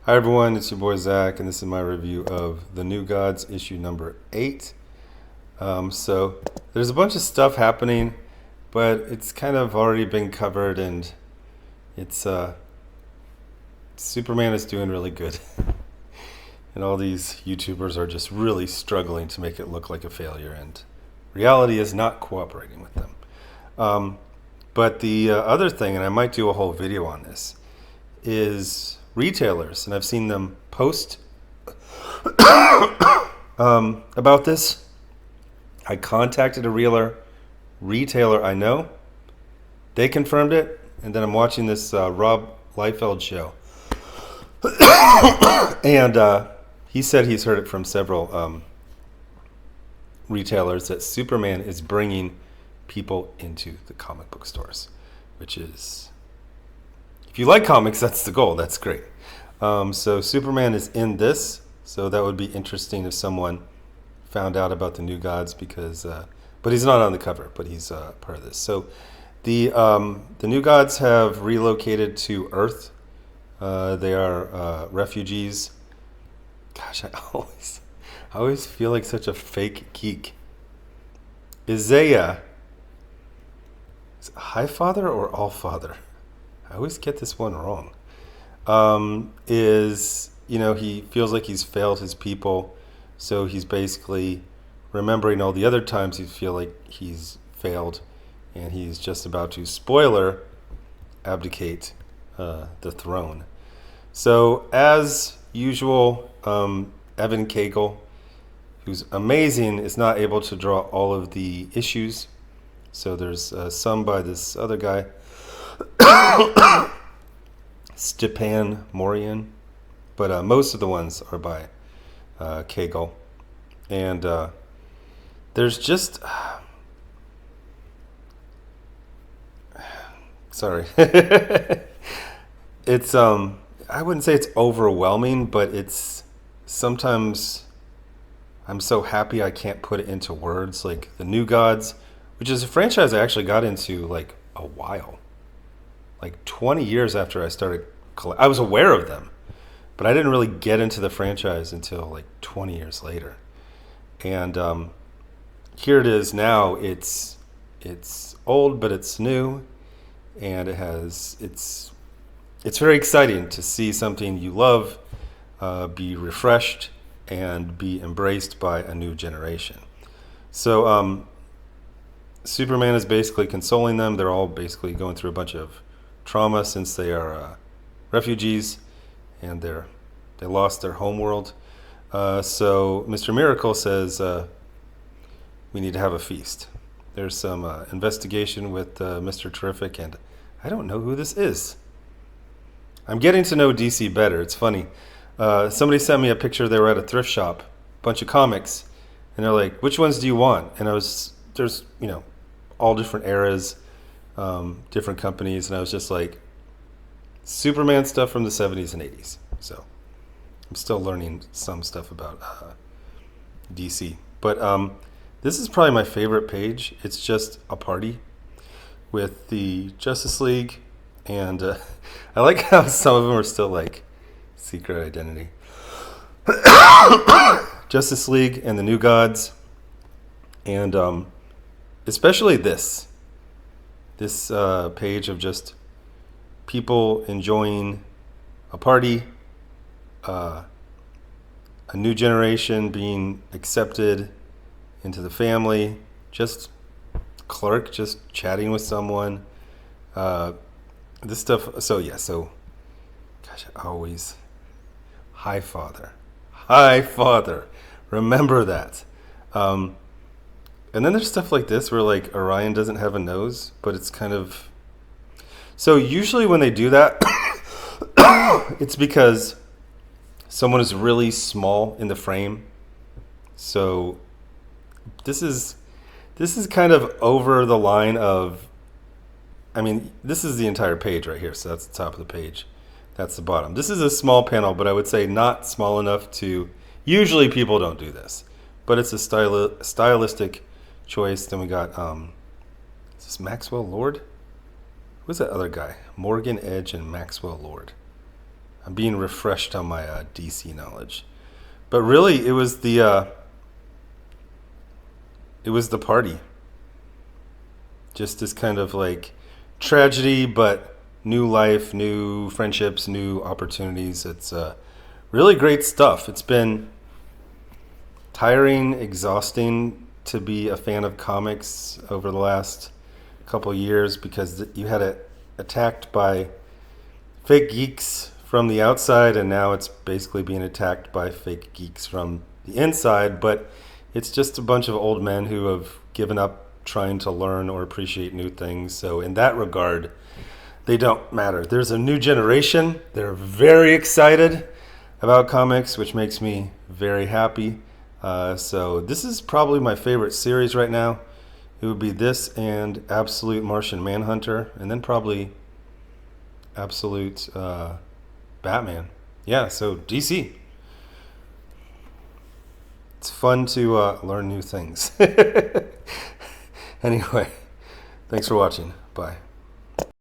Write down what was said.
Hi everyone, it's your boy Zach, and this is my review of The New Gods, issue number 8. So there's a bunch of stuff happening, but it's kind of already been covered, and it's Superman is doing really good, and all these YouTubers are just really struggling to make it look like a failure, and reality is not cooperating with them. But the other thing, and I might do a whole video on this, is retailers, and I've seen them post about this. I contacted a retailer I know. They confirmed it, and then I'm watching this Rob Liefeld show, and he said he's heard it from several retailers that Superman is bringing people into the comic book stores, which is, if you like comics, that's the goal. That's great. So Superman is in this, so that would be interesting if someone found out about the New Gods, because, but he's not on the cover, but he's part of this. So the New Gods have relocated to Earth. They are refugees. Gosh, I always feel like such a fake geek. Isaiah, is it Highfather or Allfather? I always get this one wrong. He feels like he's failed his people, so he's basically remembering all the other times he feel like he's failed, and he's just about to, spoiler, abdicate the throne. So as usual, Evan Cagle, who's amazing, is not able to draw all of the issues. So there's some by this other guy, Stepan Morian, but most of the ones are by Cagle, and there's just sorry, it's I wouldn't say it's overwhelming, but it's sometimes I'm so happy I can't put it into words. Like the New Gods, which is a franchise I actually got into like a while. Like 20 years after I started, I was aware of them, but I didn't really get into the franchise until like 20 years later. And here it is now. It's old, but it's new, and it's very exciting to see something you love be refreshed and be embraced by a new generation. So Superman is basically consoling them. They're all basically going through a bunch of trauma since they are refugees, and they lost their home world. So Mr. Miracle says we need to have a feast. There's some investigation with Mr. Terrific, and I don't know who this is. I'm getting to know DC better. It's funny. Somebody sent me a picture. They were at a thrift shop, bunch of comics, and they're like, "Which ones do you want?" And there's all different eras, different companies, and I was just like, Superman stuff from the 70s and 80s. So I'm still learning some stuff about DC. But this is probably my favorite page. It's just a party with the Justice League, and I like how some of them are still like Secret Identity. Justice League and the New Gods, and especially this page of just people enjoying a party, a new generation being accepted into the family, just Clark just chatting with someone, this stuff. So gosh, always Highfather, remember that. And then there's stuff like this where like Orion doesn't have a nose, but it's kind of, so usually when they do that, it's because someone is really small in the frame. So this is kind of over the line of, I mean, this is the entire page right here. So that's the top of the page. That's the bottom. This is a small panel, but I would say not small enough to, usually people don't do this, but it's a stylistic choice. Then we got, is this Maxwell Lord? Who's that other guy? Morgan Edge and Maxwell Lord. I'm being refreshed on my DC knowledge. But really, it was the party. Just this kind of like tragedy, but new life, new friendships, new opportunities. It's really great stuff. It's been tiring, exhausting to be a fan of comics over the last couple years because you had it attacked by fake geeks from the outside, and now it's basically being attacked by fake geeks from the inside. But it's just a bunch of old men who have given up trying to learn or appreciate new things. So in that regard, they don't matter. There's a new generation. They're very excited about comics, which makes me very happy. So this is probably my favorite series right now. It would be this and Absolute Martian Manhunter, and then probably Absolute Batman. Yeah, so DC. It's fun to learn new things. Anyway, thanks for watching. Bye.